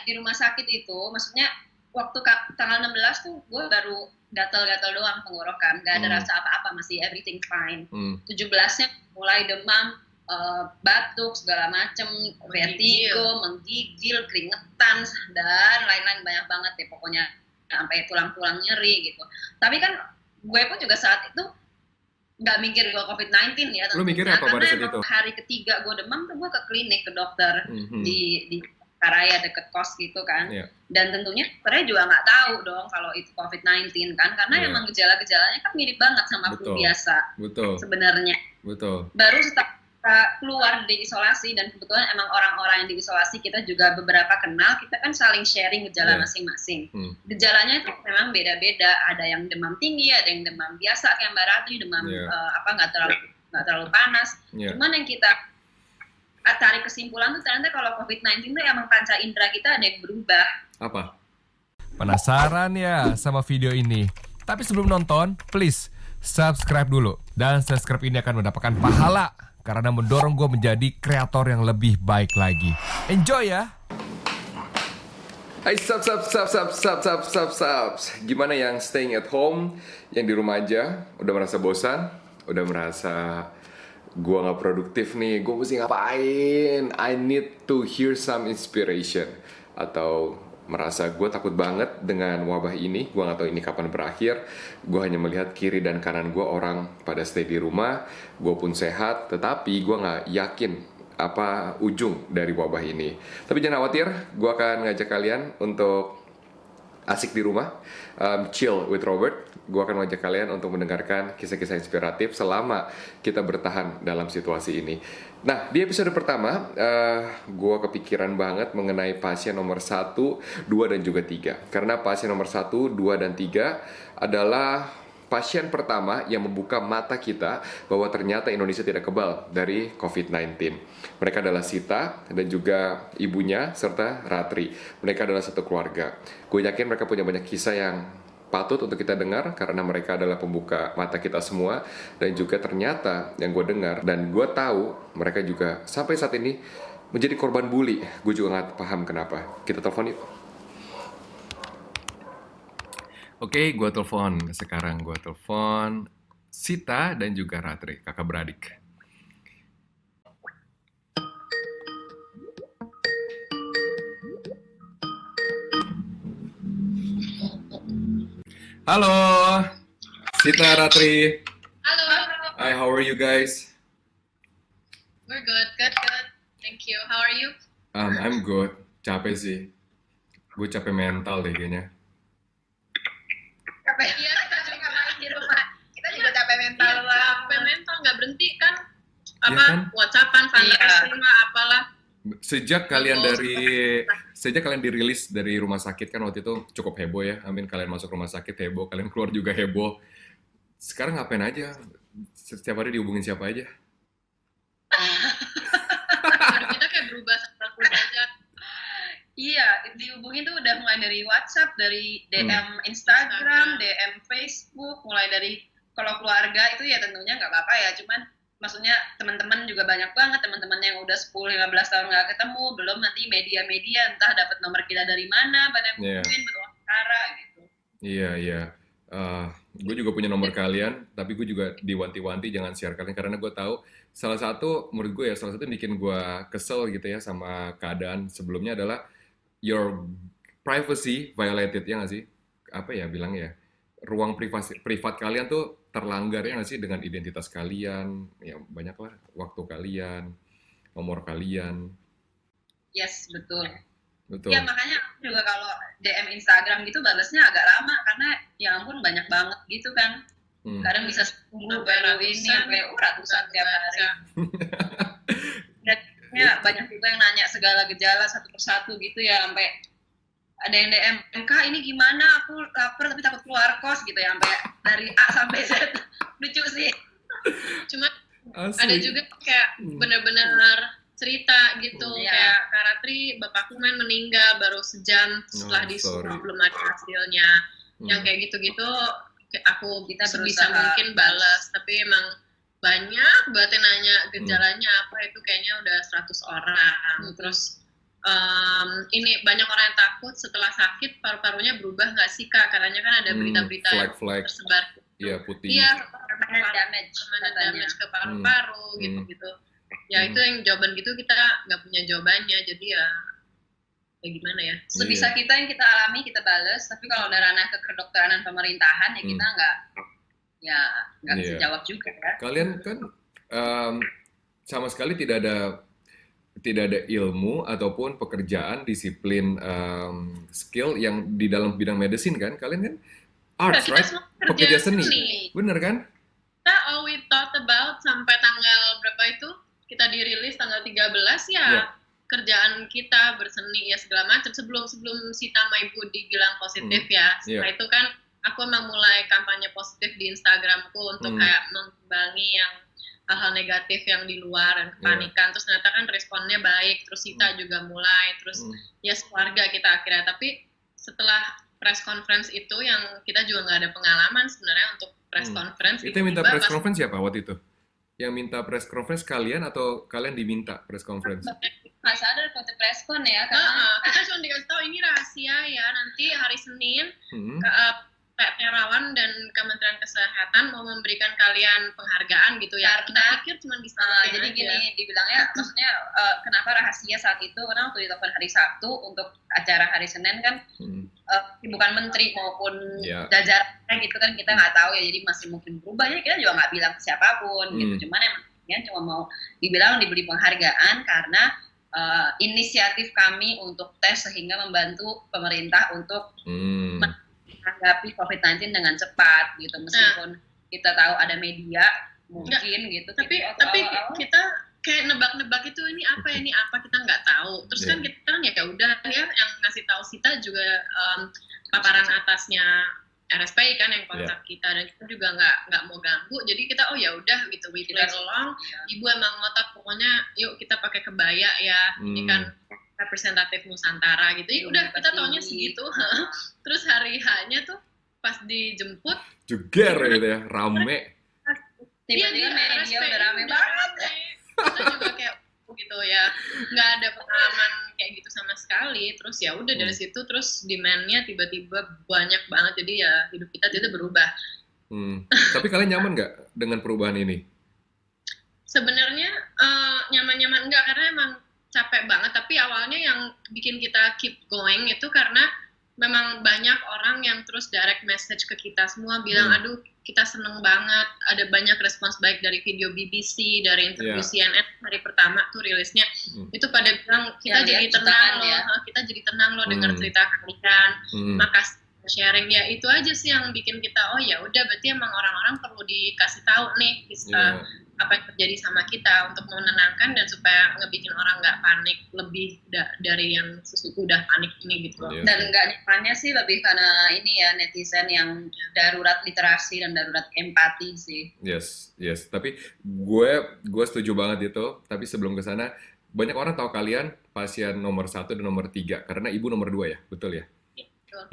di rumah sakit itu, maksudnya waktu tanggal 16 tuh gue baru gatal-gatal doang tenggorokan, gak ada rasa apa-apa, masih everything fine. 17-nya mulai demam, batuk segala macem, vertigo, menggigil, keringetan dan lain-lain, banyak banget deh pokoknya, sampai tulang-tulang nyeri gitu. Tapi kan gue pun juga saat itu nggak mikir gue COVID-19 ya tentunya. Lu mikirnya apa pada saat itu? Hari ketiga gue demam tuh gue ke klinik, ke dokter di Karaya deket kos gitu kan. Dan tentunya dokternya juga nggak tahu dong kalau itu COVID-19 kan, karena emang gejala-gejalanya kan mirip banget sama flu biasa. Sebenarnya. Baru setelah keluar dari isolasi, dan kebetulan emang orang-orang yang diisolasi kita juga beberapa kenal, kita kan saling sharing gejala masing-masing. Gejalanya itu memang beda-beda, ada yang demam tinggi, ada yang demam biasa kayak Mbak Ratri, demam nggak terlalu panas. Cuman yang kita tarik kesimpulan tuh ternyata kalau COVID-19 tuh emang panca indera kita ada yang berubah. Apa? Penasaran ya sama video ini? Tapi sebelum nonton, please subscribe dulu. Dan subscribe ini akan mendapatkan pahala karena mendorong gue menjadi kreator yang lebih baik lagi. Enjoy ya! Hai subs. Gimana yang staying at home, yang di rumah aja, udah merasa bosan, udah merasa gue gak produktif nih, gue mesti ngapain? I need to hear some inspiration. Atau merasa gue takut banget dengan wabah ini, gue gak tahu ini kapan berakhir. Gue hanya melihat kiri dan kanan gue orang pada stay di rumah, gue pun sehat, tetapi gue gak yakin apa ujung dari wabah ini. Tapi jangan khawatir, gue akan ngajak kalian untuk asik di rumah, chill with Robert. Gue akan mengajak kalian untuk mendengarkan kisah-kisah inspiratif selama kita bertahan dalam situasi ini. Nah, di episode pertama, gue kepikiran banget mengenai pasien nomor 1, 2, dan juga 3. Karena pasien nomor 1, 2, dan 3 adalah pasien pertama yang membuka mata kita bahwa ternyata Indonesia tidak kebal dari COVID-19. Mereka adalah Sita dan juga ibunya serta Ratri. Mereka adalah satu keluarga. Gue yakin mereka punya banyak kisah yang patut untuk kita dengar karena mereka adalah pembuka mata kita semua. Dan juga ternyata yang gue dengar dan gue tahu mereka juga sampai saat ini menjadi korban bully. Gue juga gak paham kenapa. Kita telepon yuk. Oke, gue telepon. Sekarang gue telepon Sita dan juga Ratri, kakak beradik. Halo, Sita, Ratri. Halo. Hi, how are you guys? We're good. Thank you. How are you? I'm good. Capek sih. Gue capek mental deh kayaknya. Capek? Iya, kita juga main di rumah. Kita juga capek mental lah. Capek mental, nggak berhenti kan? Apa? Ya kan? WhatsAppan, fundraising lah, apalah. Sejak kalian dirilis dari rumah sakit kan waktu itu cukup heboh ya. Amin, kalian masuk rumah sakit heboh, kalian keluar juga heboh. Sekarang ngapain aja? Setiap hari dihubungin siapa aja? Hidup kita kayak berubah 180 derajat. Iya, dihubungin tuh udah mulai dari WhatsApp, dari DM Instagram, DM Facebook, mulai dari kalau keluarga itu ya tentunya nggak apa-apa ya, cuman maksudnya teman-teman juga banyak banget, teman-teman yang udah 10-15 tahun nggak ketemu, belum nanti media-media entah dapat nomor kita dari mana, pada mungkin berwawancara gitu. Iya. Gue juga punya nomor kalian, tapi gue juga diwanti-wanti jangan share kalian karena gue tahu salah satu yang bikin gue kesel gitu ya sama keadaan sebelumnya adalah your privacy violated, ya nggak sih? Apa ya bilangnya ya? Ruang privat kalian tuh terlanggar ya nggak sih dengan identitas kalian, ya banyaklah waktu kalian, nomor kalian. Yes, betul. Ya makanya juga kalau DM Instagram gitu balasnya agak lama karena ya ampun banyak banget gitu kan. Kadang bisa 10 baru ini sampai ratusan tiap hari. Dan ya banyak juga yang nanya segala gejala satu persatu gitu ya, sampai ada yang DM, Kak ini gimana, aku lapar tapi takut keluar kos gitu ya, sampai dari A sampai Z. Lucu sih. Cuma ada juga kayak benar-benar cerita gitu, kayak Kak Ratri, bapakku meninggal baru sejam setelah diswab, belum ada hasilnya. Yang kayak gitu-gitu aku kita sebisa mungkin balas, tapi emang banyak banget yang nanya gejalanya apa, itu kayaknya udah 100 orang. Terus ini banyak orang yang takut setelah sakit paru-parunya berubah nggak sih Kak? Katanya kan ada berita-berita yang tersebar. Iya, putih. Iya, damage ke paru-paru gitu-gitu. Ya itu yang jawaban gitu kita nggak punya jawabannya, jadi ya gimana ya? Sebisa kita yang kita alami kita bales, tapi kalau udah ranah ke kedokteran dan pemerintahan ya kita nggak bisa jawab juga ya. Kalian kan sama sekali tidak ada ilmu ataupun pekerjaan disiplin skill yang di dalam bidang medicine kan? Kalian kan arts, right? Pekerja seni. Bener kan? Kita all we thought about sampai tanggal berapa itu? Kita dirilis tanggal 13 ya. Kerjaan kita berseni ya segala macam sebelum si Tama Ibu dibilang positif ya. Setelah itu kan aku emang mulai kampanye positif di Instagramku untuk kayak mengimbangi yang hal-hal negatif yang di luar dan kepanikan. Terus ternyata kan responnya baik. Terus Sita juga mulai. Terus ya keluarga kita akhirnya. Tapi setelah press conference itu yang kita juga nggak ada pengalaman sebenarnya untuk press conference. Itu yang minta press conference siapa waktu itu? Yang minta press conference kalian atau kalian diminta press conference? Nggak sadar waktu press con ya, karena kita cuma dikasih tahu ini rahasia ya, nanti hari Senin Pak Terawan dan Kementerian Kesehatan mau memberikan kalian penghargaan gitu ya. Kita pikir cuma bisa jadi gini dibilangnya, maksudnya kenapa rahasia saat itu, karena waktu ditelepon hari Sabtu untuk acara hari Senin kan bukan menteri maupun jajarannya gitu kan, kita nggak tahu ya, jadi masih mungkin berubah ya, kita juga nggak bilang ke siapapun gitu, cuman emang ya cuma mau dibilang diberi penghargaan karena inisiatif kami untuk tes sehingga membantu pemerintah untuk menanggapi COVID-19 dengan cepat gitu, meskipun kita tahu ada media mungkin gitu, tapi kita kayak nebak-nebak itu ini apa kita nggak tahu. Terus kan kita kan ya udah ya yang ngasih tahu Sita juga paparan atasnya RSPI kan yang kontak kita, dan kita juga nggak mau ganggu, jadi kita ya udah gitu, we play along. Ibu emang ngotot pokoknya yuk kita pakai kebaya ya, ini kan representatif Nusantara gitu. Ya udah kita taunya segitu. Terus hari H-nya tuh pas dijemput jeger gitu ya, rame. Tiba-tiba media udah rame banget. Kita juga kayak gitu ya, nggak ada pengalaman kayak gitu sama sekali. Terus ya udah dari situ terus demand-nya tiba-tiba banyak banget, jadi ya hidup kita itu berubah. Tapi kalian nyaman nggak dengan perubahan ini? Sebenarnya nyaman-nyaman enggak, karena emang capek banget. Tapi awalnya yang bikin kita keep going itu karena memang banyak orang yang terus direct message ke kita semua bilang, aduh kita seneng banget, ada banyak respons baik dari video BBC, dari interview CNN hari pertama tuh rilisnya, itu pada bilang kita jadi tenang loh, kita jadi tenang loh dengar cerita kalian, makasih sharing ya. Itu aja sih yang bikin kita oh ya udah berarti emang orang-orang perlu dikasih tahu nih apa yang terjadi sama kita untuk menenangkan dan supaya ngebikin orang nggak panik lebih dari yang udah panik ini gitu. Dan nggak nyamannya sih lebih karena ini ya netizen yang darurat literasi dan darurat empati sih. Yes. Tapi gue setuju banget itu. Tapi sebelum ke sana, banyak orang tahu kalian pasien nomor 1 dan nomor 3 karena ibu nomor 2 ya, betul ya?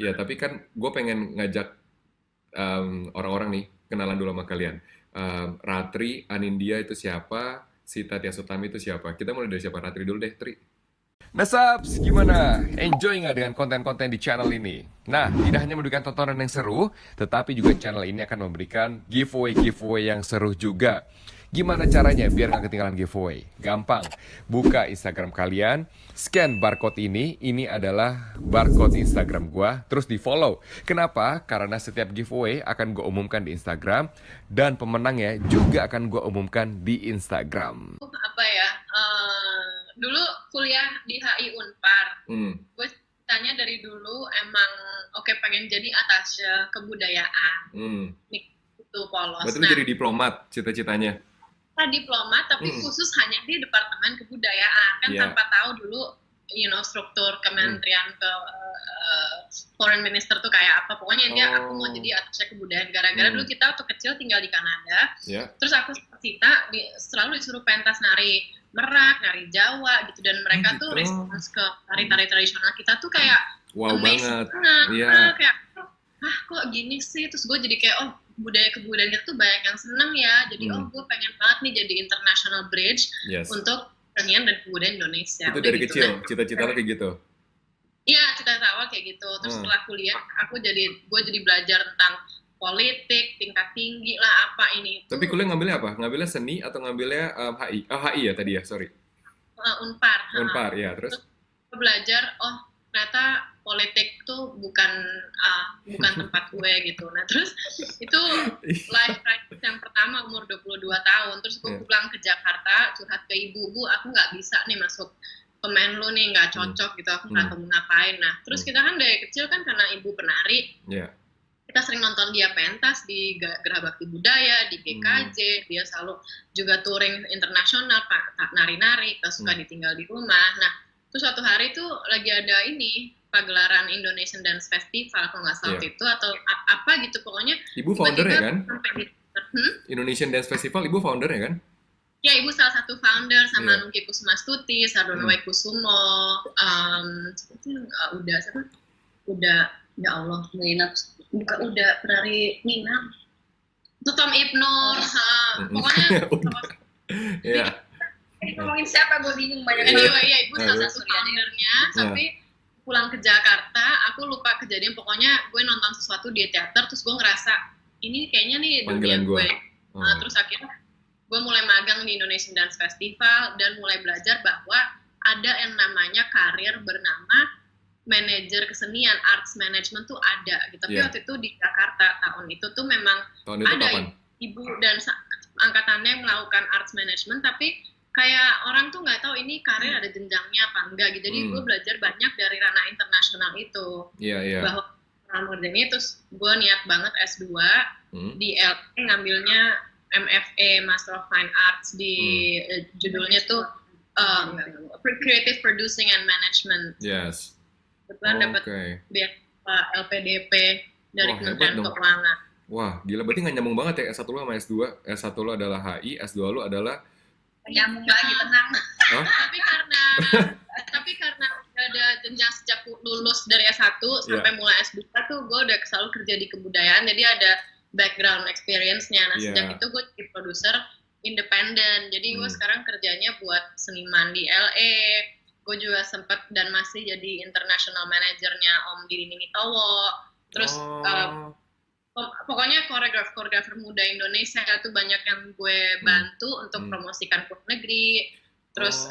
Ya, tapi kan gue pengen ngajak orang-orang nih kenalan dulu sama kalian. Ratri, Anindya itu siapa? Sita Tiasutami itu siapa? Kita mulai dari siapa? Ratri dulu deh, Tri. Nah, Sabs, gimana? Enjoy nggak dengan konten-konten di channel ini? Nah, tidak hanya memberikan tontonan yang seru, tetapi juga channel ini akan memberikan giveaway yang seru juga. Gimana caranya biar nggak ketinggalan giveaway? Gampang, buka Instagram kalian, scan barcode ini adalah barcode Instagram gua, terus di follow. Kenapa? Karena setiap giveaway akan gue umumkan di Instagram, dan pemenangnya juga akan gue umumkan di Instagram. Apa ya, dulu kuliah di HI Unpar, gue tanya dari dulu emang pengen jadi atasye kebudayaan. Itu polos. Berarti lu jadi diplomat cita-citanya? Diplomat tapi khusus hanya di Departemen Kebudayaan kan, tanpa tahu dulu struktur kementerian ke foreign minister tuh kayak apa. Pokoknya dia aku mau jadi atasye kebudayaan gara-gara dulu kita waktu kecil tinggal di Kanada. Terus aku Sita selalu disuruh pentas nari Merak, nari Jawa gitu, dan mereka tuh respons ke tari-tari tradisional kita tuh kayak wow banget. Kayak kok gini sih. Terus gue jadi kayak budaya kebudayaan kita tuh banyak yang seneng ya, jadi gue pengen banget nih jadi international bridge untuk kesenian dan kebudayaan Indonesia. Itu Udah dari gitu kecil, kan. cita-cita lo kayak gitu? Iya, cita-cita awal kayak gitu. Terus setelah kuliah, gue jadi belajar tentang politik, tingkat tinggi lah, apa ini. Tapi kuliah ngambilnya apa? Ngambilnya seni atau ngambilnya HI? Oh, HI ya tadi ya, sorry. Unpar. Unpar, ya. Terus? Gue belajar, oh ternyata politik tuh bukan tempat gue gitu. Nah terus itu life crisis yang pertama umur 22 tahun. Terus gue pulang ke Jakarta, curhat ke ibu, Bu aku nggak bisa nih masuk Kemenlu nih, nggak cocok gitu, aku nggak tahu ngapain. Nah terus kita kan dari kecil kan karena ibu penari, kita sering nonton dia pentas di Geraha Bakti Budaya, di GKJ, dia selalu juga touring internasional, nari-nari, kita suka ditinggal di rumah. Nah terus suatu hari tuh lagi ada ini pagelaran Indonesian Dance Festival kalau nggak salah itu atau apa gitu, pokoknya ibu foundernya kan? Indonesian Dance Festival ibu foundernya kan? Ya ibu salah satu founder sama Nungki Kusmastuti, Sardono Kusumo, udah ya Allah Nina udah penari Nina itu Tom Ibnur, pokoknya ngomongin siapa gue bingung banyak banget. Iya ibu salah satu foundernya, tapi pulang ke Jakarta aku lupa kejadian, pokoknya gue nonton sesuatu di teater terus gue ngerasa ini kayaknya nih dunia gue. Terus akhirnya gue mulai magang di Indonesian Dance Festival dan mulai belajar bahwa ada yang namanya karir bernama manajer kesenian, arts management tuh ada gitu. Tapi waktu itu di Jakarta tahun itu tuh memang ada ibu dan angkatannya yang melakukan arts management, tapi kayak orang tuh nggak tahu ini karir ada jenjangnya apa enggak gitu. Jadi gue belajar banyak dari ranah internasional itu. Bahwa ini terus gue niat banget S2 di LA ngambilnya MFA Master of Fine Arts di judulnya tuh Creative Producing and Management. Yes. Kebetulan dapat beasiswa LPDP dari Kementerian Keuangan. Wah, gila, berarti nggak nyambung banget ya S1 lo sama S2. S1 lo adalah HI, S2 lo adalah nyambung lagi, tenang. Tapi karena udah ada jenjang sejak lulus dari S1 sampai mulai S2 tuh gue udah selalu kerja di kebudayaan, jadi ada background experience-nya. Nah sejak itu gue jadi produser independen, jadi gue sekarang kerjanya buat seniman di LA. Gue juga sempat dan masih jadi international manajernya Om Didi Nimitowo. Terus pokoknya koreografer muda Indonesia itu banyak yang gue bantu untuk promosikan ke negeri. Terus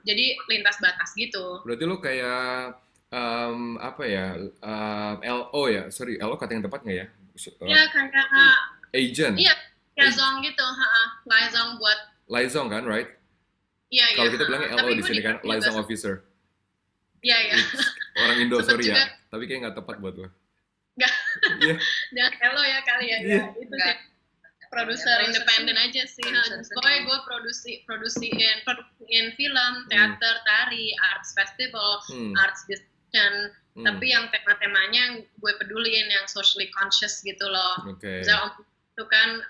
jadi lintas batas gitu. Berarti lo kayak apa ya? LO ya? Sorry, LO kata yang tepat nggak ya? Iya kayak agent. Iya, liaison gitu. Liaison buat liaison kan, right? Iya. Kalau kita bilangnya LO di sini kan, liaison officer. Iya. Orang Indo, sorry ya. Tapi kayak nggak tepat buat lo. Nggak. Jangan LO ya kali ya. Itu sih. Produser independen aja sih. Pokoknya gue produksiin film, teater, tari, arts festival, arts discussion. Tapi yang tema-temanya yang gue peduliin yang socially conscious gitu loh. Misalnya itu kan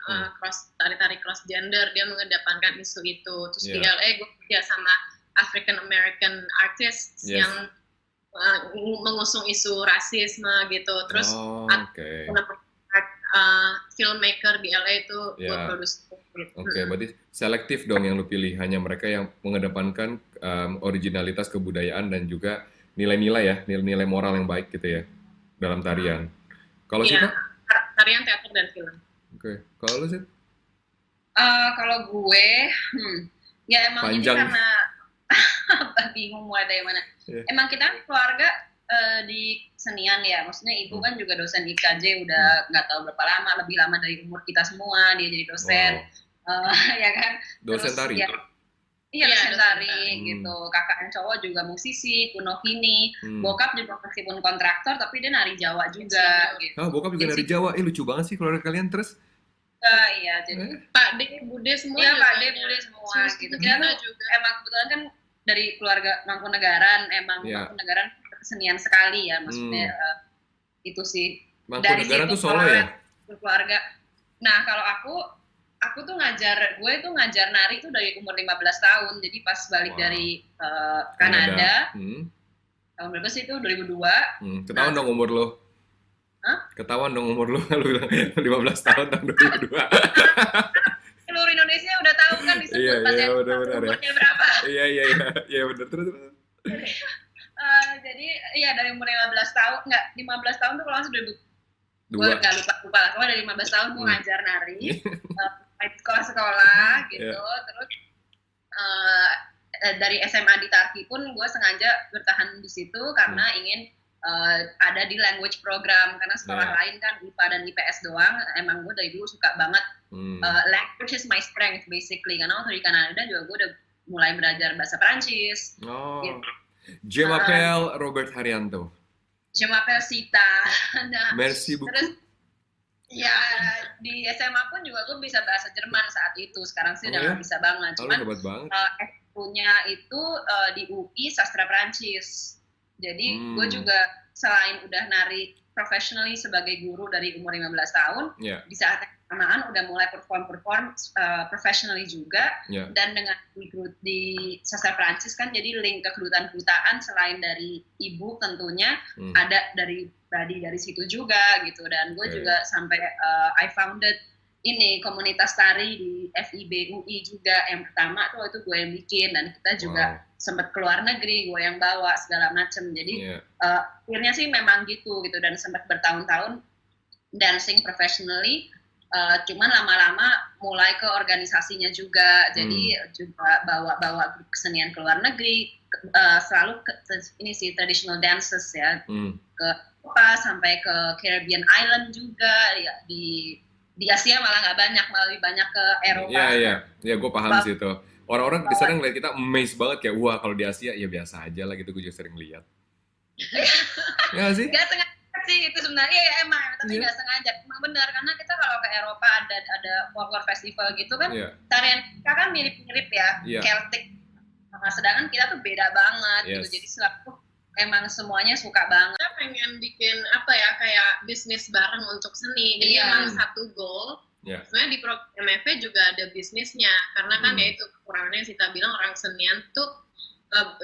tari-tari cross gender, dia mengedepankan isu itu. Terus di LA gue kerja sama African American artists yang mengusung isu rasisme gitu. Terus filmmaker di LA itu gue produksi gitu. Berarti selektif dong yang lu pilih, hanya mereka yang mengedepankan originalitas kebudayaan dan juga nilai-nilai ya, nilai-nilai moral yang baik gitu ya dalam tarian. Kalau Sita? Tarian, teater, dan film. Kalau lu sih? Kalau gue, ya emang panjang. Ini karena bingung mulai dari mana. Emang kita keluarga di kesenian ya, maksudnya ibu kan juga dosen IKJ udah nggak tahu berapa lama, lebih lama dari umur kita semua dia jadi dosen, ya kan. Dosen tari. Iya, dosen tari gitu. Kakak yang cowok juga musisi, Kunovini. Bokap juga meskipun kontraktor, tapi dia nari Jawa juga. Gitu. Bokap juga nari Jawa. Lucu banget sih keluarga kalian terus. Iya, jadi Pak D, Bude semua. Iya, Pak D, Bude semua gitu. Kita juga emang kebetulan kan dari keluarga Mangkunegaran, Mangkunegaran kesenian sekali ya, maksudnya itu sih. Mangkunegaran tuh Solo ya? Keluarga. Nah, kalau aku tuh gue tuh ngajar nari tuh dari umur 15 tahun. Jadi pas balik dari Kanada, tahun berapa sih itu? 2002. Ketahuan dong umur lo. Ketahuan dong umur lo, lu bilang 15 tahun tahun 2002. Seluruh Indonesia udah tahu kan di Iya, pas iya, yang benar-benar ya. umurnya berapa. Iya, benar terus. Jadi iya dari umur 15 tahun, enggak 15 tahun tuh kalau langsung gue Dua. nggak lupa lah. Pokoknya dari 15 tahun gue ngajar nari, sekolah gitu, terus dari SMA di Turki pun gue sengaja bertahan di situ karena ingin ada di language program, karena sekolah lain kan IPA dan IPS doang. Emang gue dari dulu suka banget language is my strength basically, karena waktu di Kanada juga gue udah mulai belajar bahasa Perancis. Gitu. Je m'appelle Robert Haryanto. Je m'appelle Sita. Nah, Merci beaucoup. Terus ya di SMA pun juga gue bisa bahasa Jerman saat itu. Sekarang sih udah nggak bisa banget. Cuman hebat banget. S2-nya itu di UI sastra Perancis. Jadi gue juga selain udah nari professionally sebagai guru dari umur 15 tahun, di saat yang bersamaan udah mulai perform professionally juga, dan dengan di sastra Perancis kan jadi link ke kedutaan selain dari ibu tentunya ada dari situ juga gitu. Dan gue juga sampai I founded ini komunitas tari di FIB UI juga, yang pertama tuh itu gue yang bikin, dan kita juga sempat keluar negeri, gue yang bawa segala macem. Jadi akhirnya sih memang gitu dan sempat bertahun-tahun dancing professionally. Cuman lama-lama mulai ke organisasinya juga, jadi juga bawa grup kesenian ke luar negeri, selalu ini sih traditional dances ya, ke Eropa sampai ke Caribbean Island juga, ya di Asia malah nggak banyak, malah lebih banyak ke Eropa. Iya, gue paham sih itu. Orang-orang di sana ngeliat kita amazed banget kayak, wah kalau di Asia ya biasa aja lah gitu, gue juga sering lihat. Ya nggak sih? Gak sengaja sih itu sebenarnya ya emang, tapi nggak sengaja. Emang benar, karena kita kalau ke Eropa ada folklore festival gitu kan, tarian kita kan mirip-mirip ya, Celtic. Nah, sedangkan kita tuh beda banget gitu, jadi selalu emang semuanya suka banget. Kita pengen bikin apa ya, kayak bisnis bareng untuk seni. Jadi emang satu goal. Sebenarnya di program MFV juga ada bisnisnya, karena kan ya itu kekurangannya Sita bilang orang senian tuh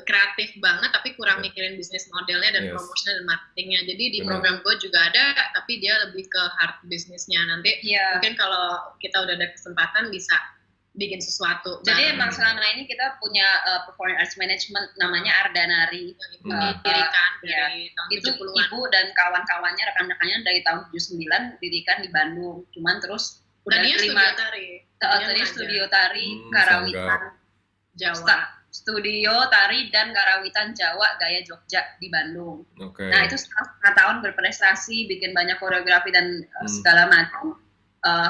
kreatif banget tapi kurang mikirin bisnis modelnya dan promotion dan marketingnya. Jadi di program gue juga ada, tapi dia lebih ke hard bisnisnya. Nanti mungkin kalau kita udah ada kesempatan bisa bikin sesuatu. Jadi emang selama ini kita punya performing arts management namanya Ardanari. Didirikan dari tahun itu 70-an. Ibu dan kawan-kawannya, rekan-rekannya dari tahun 79 didirikan di Bandung. Cuman terus udah terima tadi studio tari Karawitan Jawa. Studio tari dan karawitan Jawa gaya Jogja di Bandung. Nah itu setengah tahun berprestasi, bikin banyak koreografi dan segala macam.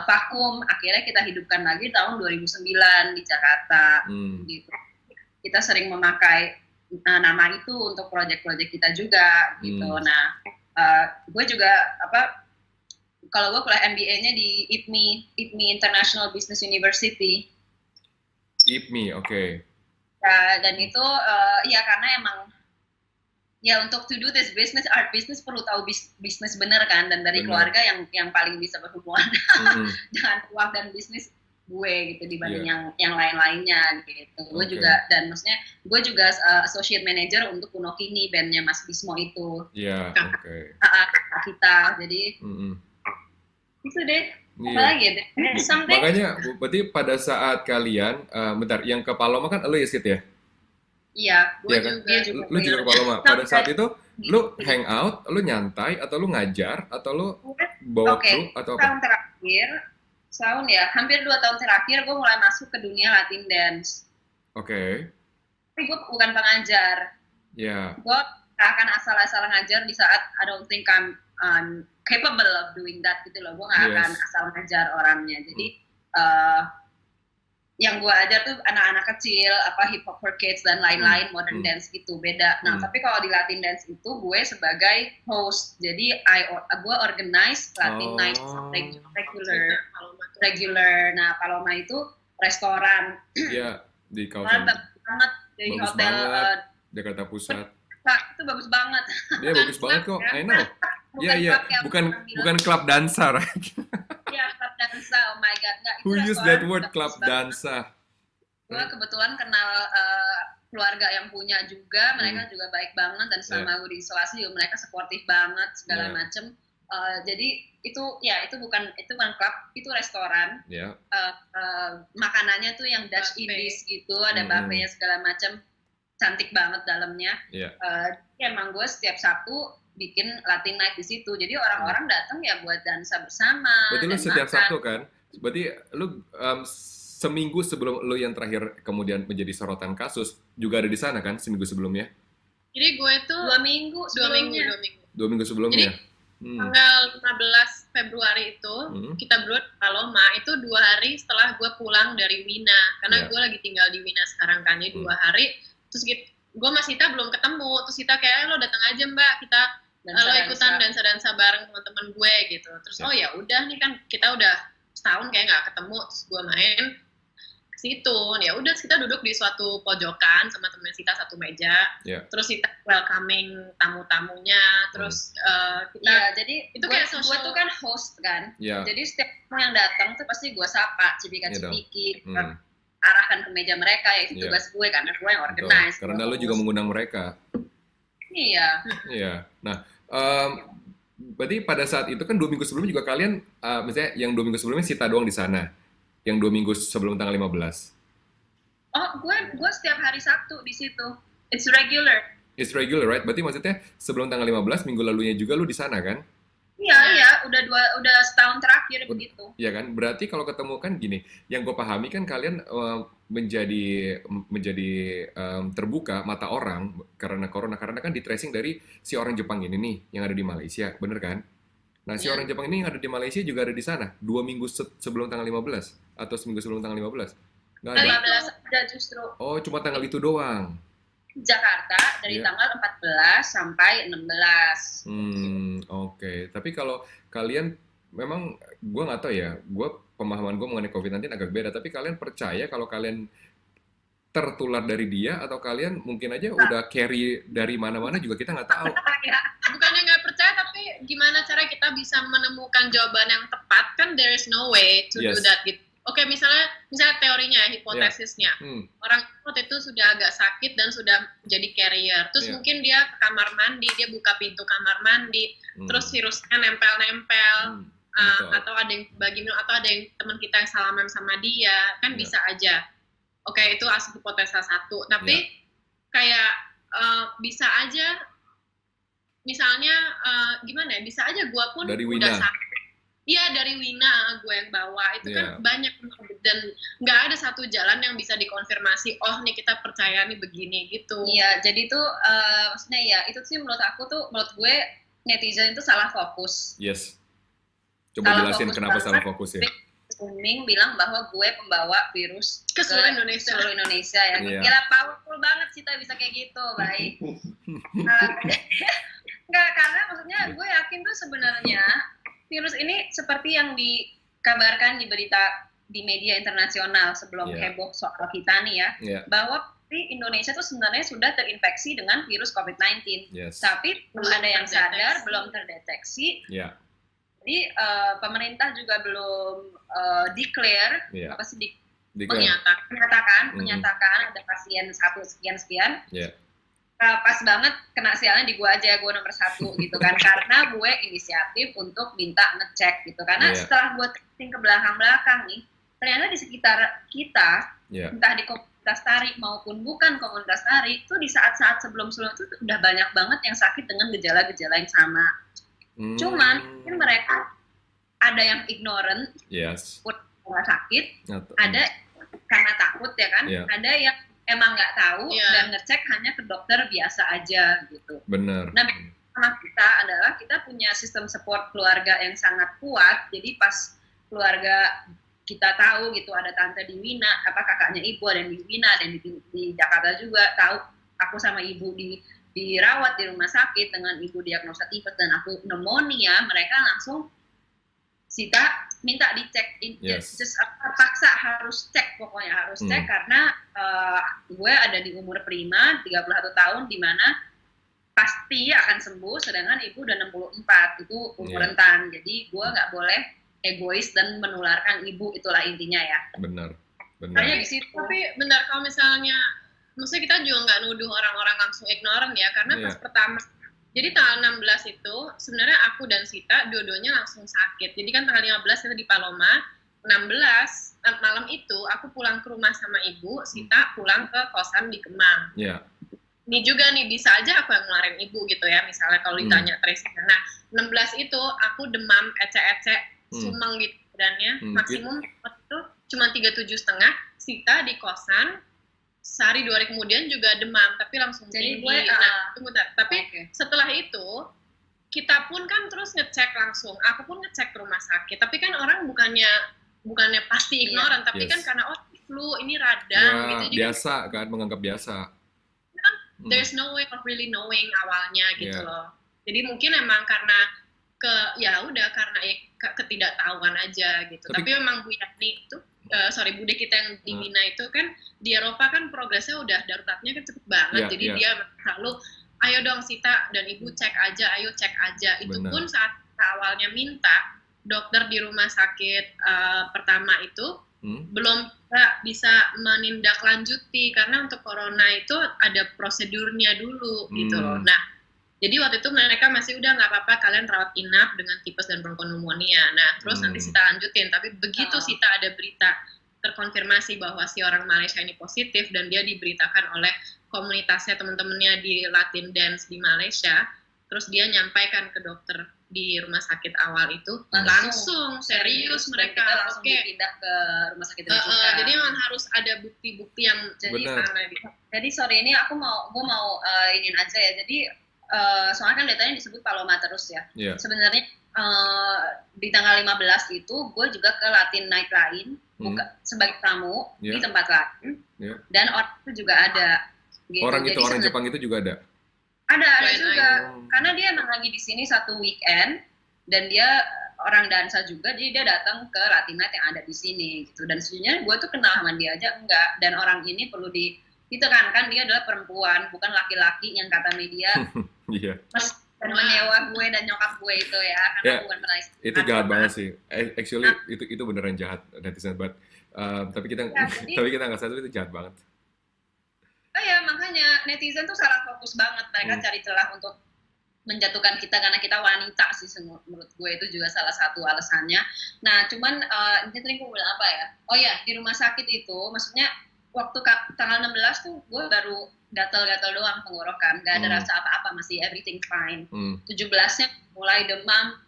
Vakum, akhirnya kita hidupkan lagi tahun 2009 di Jakarta. Gitu. Kita sering memakai nama itu untuk proyek-proyek kita juga. Gitu. Nah, gue juga kalau gue kuliah MBA-nya di IPMI International Business University. IPMI, oke. Ya, dan itu ya karena emang ya untuk to do this business, art business perlu tahu bisnis bener kan, dan dari keluarga yang paling bisa berhubungan dengan uang dan bisnis gue gitu dibanding yang lain-lainnya gitu. Gue juga, dan maksudnya gue juga associate manager untuk Kunokini, bandnya Mas Bismo itu. Kita jadi itu deh. Apalagi deh. Makanya berarti pada saat kalian bentar, yang ke Paloma kan lo ya Sid ya? Iya, gue juga. Lu juga ke Paloma. Pada saat itu lu hang out, lu nyantai, atau lu ngajar, atau lu bawa kru, atau apa? Tahun terakhir, hampir 2 tahun terakhir gue mulai masuk ke dunia Latin dance. Tapi gue bukan pengajar. Gue akan asal-asal ngajar di saat I don't think I'm capable of doing that gitu loh. Gue gak akan asal ngajar orangnya. Jadi yang gue ajar tuh anak-anak kecil, hip hop for kids dan lain-lain, modern dance gitu, beda. Nah tapi kalau di Latin dance itu gue sebagai host, jadi gue organize Latin night regular. Nah Paloma itu restoran. Iya, di kawasan. Banget di hotel Jakarta Pusat. Itu bagus banget. Iya bagus banget kok, I know. Iya, bukan klub dansa, right? Iya, klub dansa, oh my god. Nggak, Who use that word, klub dansa? Gue kebetulan kenal keluarga yang punya juga, mereka juga baik banget, dan selama gue di isolasi mereka supportive banget, segala macem. Jadi itu bukan klub, itu restoran. Makanannya tuh yang Dutch Indies gitu, ada buffetnya segala macam, cantik banget dalamnya. Emang gue setiap Sabtu bikin Latin Night di situ, jadi orang-orang datang ya buat dansa bersama. Berarti lu setiap Sabtu kan? Berarti lu seminggu sebelum lu yang terakhir kemudian menjadi sorotan kasus juga ada di sana kan seminggu sebelumnya? Jadi gue tuh 2 minggu sebelumnya. 2 minggu sebelumnya. Jadi tanggal 15 Februari itu kita berdua di Paloma, itu 2 hari setelah gue pulang dari Wina, karena gue lagi tinggal di Wina sekarang kan, jadi 2 hari. Terus gue sama Sita belum ketemu, terus Sita kayak lo datang aja Mbak, kita lo ikutan dansa-dansa bareng teman-teman gue gitu. Terus oh ya udah nih kan kita udah setahun kayak nggak ketemu, terus gue main ke situ. Ya udah kita duduk di suatu pojokan sama temen Sita satu meja. Terus Sita welcoming tamu-tamunya, terus jadi itu kayak gue tuh kan host kan. Jadi setiap yang datang tuh pasti gue sapa, cipika-cipiki, arahkan ke meja mereka, ya itu tugas gue karena gue yang organize. Karena lo juga mengundang mereka. Iya. Nah, berarti pada saat itu kan 2 minggu sebelumnya juga kalian, misalnya yang 2 minggu sebelumnya Sita doang di sana, yang 2 minggu sebelum tanggal 15. Oh, gue setiap hari Sabtu di situ. It's regular. It's regular, right? Berarti maksudnya sebelum tanggal 15 minggu lalunya juga lu di sana kan? Iya, udah setahun terakhir begitu. Iya kan? Berarti kalau ketemu kan gini, yang gue pahami kan kalian menjadi terbuka mata orang karena corona, karena kan di tracing dari si orang Jepang ini nih yang ada di Malaysia, bener kan? Nah, si orang Jepang ini yang ada di Malaysia juga ada di sana 2 minggu sebelum tanggal 15 atau seminggu sebelum tanggal 15? Nggak ada. 15 ada justru. Oh, cuma tanggal itu doang. Jakarta dari tanggal 14 sampai 16. Oke. Tapi kalau kalian memang, gue nggak tahu ya, pemahaman gue mengenai COVID-19 agak beda, tapi kalian percaya kalau kalian tertular dari dia atau kalian mungkin aja udah carry dari mana-mana juga kita nggak tahu. Bukannya nggak percaya, tapi gimana cara kita bisa menemukan jawaban yang tepat, kan there is no way to do that gitu. Oke, misalnya teorinya, hipotesisnya, orang waktu itu sudah agak sakit dan sudah jadi carrier, terus mungkin dia ke kamar mandi, dia buka pintu kamar mandi, terus virusnya nempel-nempel, atau ada yang bagi minum, atau ada yang teman kita yang salaman sama dia, kan bisa aja. Oke, itu hipotesa satu. Tapi kayak bisa aja, misalnya gimana ya? Bisa aja gue pun dari udah sakit. Iya, dari Wina gue yang bawa, itu kan banyak, dan nggak ada satu jalan yang bisa dikonfirmasi, oh nih kita percaya nih begini gitu. Iya, jadi tuh maksudnya ya, itu sih menurut gue netizen itu salah fokus. Yes. Coba salah jelasin kenapa salah fokus ya. Booming bilang bahwa gue pembawa virus ke seluruh Indonesia ya. Gila, powerful banget sih bisa kayak gitu, baik. Nggak, karena maksudnya gue yakin tuh sebenarnya virus ini seperti yang dikabarkan di berita di media internasional sebelum heboh soal kita nih ya, bahwa di Indonesia tuh sebenarnya sudah terinfeksi dengan virus COVID-19, tapi belum ada yang sadar, belum terdeteksi. Jadi pemerintah juga belum declare, menyatakan ada pasien 1 sekian. Pas banget kena sialnya di gue aja, gue nomor 1 gitu kan, karena gue inisiatif untuk minta ngecek gitu, karena setelah gue testing ke belakang nih, ternyata di sekitar kita, entah di komunitas tari maupun bukan komunitas tari, itu di saat-saat sebelum itu udah banyak banget yang sakit dengan gejala-gejala yang sama. Cuman mungkin mereka ada yang ignorant, nggak sakit, ada karena takut ya kan, ada yang emang nggak tahu dan ngecek hanya ke dokter biasa aja gitu. Benar. Nah, sama kita adalah kita punya sistem support keluarga yang sangat kuat. Jadi pas keluarga kita tahu gitu ada tante di Wina, kakaknya ibu ada di Wina dan di Jakarta juga tahu aku sama ibu dirawat di rumah sakit dengan ibu diagnosa tifus dan aku pneumonia, mereka langsung Sita minta dicek, paksa harus cek, pokoknya harus cek karena gue ada di umur prima 31 tahun di mana pasti akan sembuh, sedangkan ibu udah 64, itu umur rentan, jadi gue nggak boleh egois dan menularkan ibu, itulah intinya ya. Benar. Hanya di situ. Tapi benar, kalau misalnya, maksudnya kita juga nggak nuduh orang-orang langsung ignorant ya, karena pas pertama Jadi tanggal 16 itu sebenarnya aku dan Sita dua-duanya langsung sakit. Jadi kan tanggal 15 itu di Paloma, 16 malam itu aku pulang ke rumah sama ibu, Sita pulang ke kosan di Kemang. Iya. Ini juga nih bisa aja aku yang ngeluarin ibu gitu ya, misalnya kalau ditanya tracing. Nah, 16 itu aku demam, ecek-ecek, sumeng gitu badannya, maksimum itu cuma 37,5. Sita di kosan sehari 2 hari kemudian juga demam, tapi langsung jadi tinggi. Nah, tunggu bentar. Tapi setelah itu kita pun kan terus ngecek langsung. Aku pun ngecek ke rumah sakit. Tapi kan orang bukannya pasti ignoran, tapi kan karena flu ini radang gitu. Jadi biasa kan menganggap biasa. There's no way of really knowing awalnya gitu loh. Jadi mungkin emang karena karena ketidaktahuan aja gitu. Tapi memang Bu Yani itu Bude kita yang di Mina itu kan di Eropa kan progresnya udah daruratnya kan cepet banget. Jadi dia selalu ayo dong Sita dan Ibu cek aja. Itu pun saat awalnya minta dokter di rumah sakit pertama itu belum bisa menindaklanjuti karena untuk corona itu ada prosedurnya dulu gitu loh. Nah, jadi waktu itu mereka masih udah nggak apa-apa kalian rawat inap dengan tipes dan bronkopneumonia. Nah, terus nanti Sita lanjutin. Tapi begitu Sita ada berita terkonfirmasi bahwa si orang Malaysia ini positif dan dia diberitakan oleh komunitasnya teman-temannya di Latin Dance di Malaysia, terus dia nyampaikan ke dokter di rumah sakit awal itu langsung serius mereka langsung dipindah ke rumah sakit rujukan. Jadi memang harus ada bukti-bukti yang jadi sana gitu. Jadi sorry ini gue mau ingin aja ya. Jadi soalnya kan datanya disebut Paloma terus ya. Sebenarnya di tanggal 15 itu gue juga ke Latin Night lain sebagai tamu di tempat lain dan orang itu juga ada. Gitu. Orang Jepang itu juga ada. Ada juga, karena dia emang lagi di sini satu weekend dan dia orang dansa juga, jadi dia datang ke Latin Night yang ada di sini gitu. Dan sejujurnya gue tuh kenal sama dia aja enggak. Dan orang ini perlu ditekankan dia adalah perempuan, bukan laki-laki yang kata media dan menyewa gue dan nyokap gue itu ya, karena bukan pernah itu jahat banget sih. Actually itu beneran jahat netizen, but tapi kita nggak sadar itu jahat banget. Ya makanya netizen tuh salah fokus banget, mereka cari celah untuk menjatuhkan kita karena kita wanita sih menurut gue itu juga salah satu alasannya. Nah cuman ini tadi gue bilang apa ya? Oh ya di rumah sakit itu maksudnya waktu tanggal 16 tuh gue baru gatal-gatal doang tenggorokan, gak ada rasa apa-apa, masih everything fine. 17-nya mulai demam,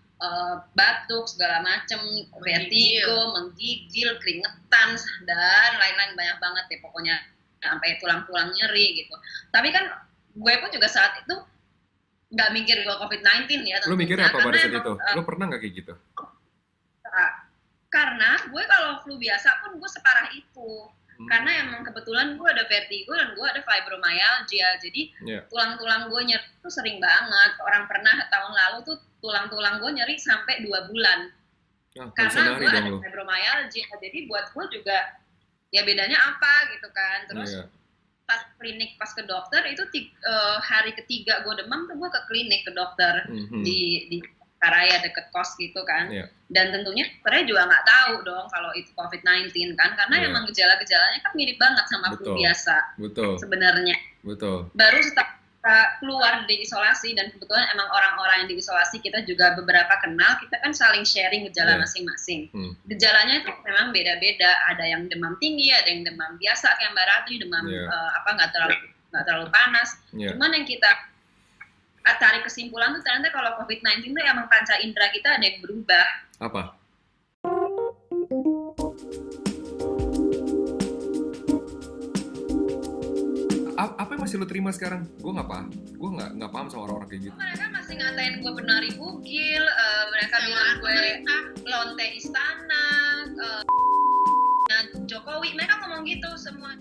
batuk segala macem, vertigo, menggigil, keringetan dan lain-lain banyak banget ya pokoknya. Sampai tulang-tulang nyeri gitu. Tapi kan gue pun juga saat itu nggak mikir gue COVID-19 ya. Lu mikirnya apa pada saat itu? Lu pernah nggak kayak gitu? Karena gue kalau flu biasa pun gue separah itu. Karena emang kebetulan gue ada vertigo dan gue ada fibromyalgia. Jadi tulang-tulang gue nyeri tuh sering banget. Orang pernah tahun lalu tuh tulang-tulang gue nyeri sampai 2 bulan. Karena gue ada fibromyalgia. Jadi buat gue juga ya bedanya apa gitu kan. Terus pas ke dokter itu hari ketiga gue demam tuh gue ke klinik ke dokter di Karaya deket kos gitu kan. Dan tentunya dokternya juga nggak tahu dong kalau itu COVID-19 kan, karena emang gejala-gejalanya kan mirip banget sama flu biasa sebenarnya. Baru setelah keluar dari isolasi dan kebetulan emang orang-orang yang diisolasi kita juga beberapa kenal, kita kan saling sharing gejala masing-masing. Gejalanya itu memang beda-beda, ada yang demam tinggi, ada yang demam biasa kayak Mbak Ratu, demam nggak terlalu panas. Cuman yang kita tarik kesimpulan tuh ternyata kalau COVID-19 tuh emang panca indera kita ada yang berubah. Apa? Apa yang masih lo terima sekarang? Gue nggak paham sama orang-orang kayak gitu. Mereka masih ngatain gue penari bugil, mereka bilang gue lonte istana, Jokowi, mereka ngomong gitu semua.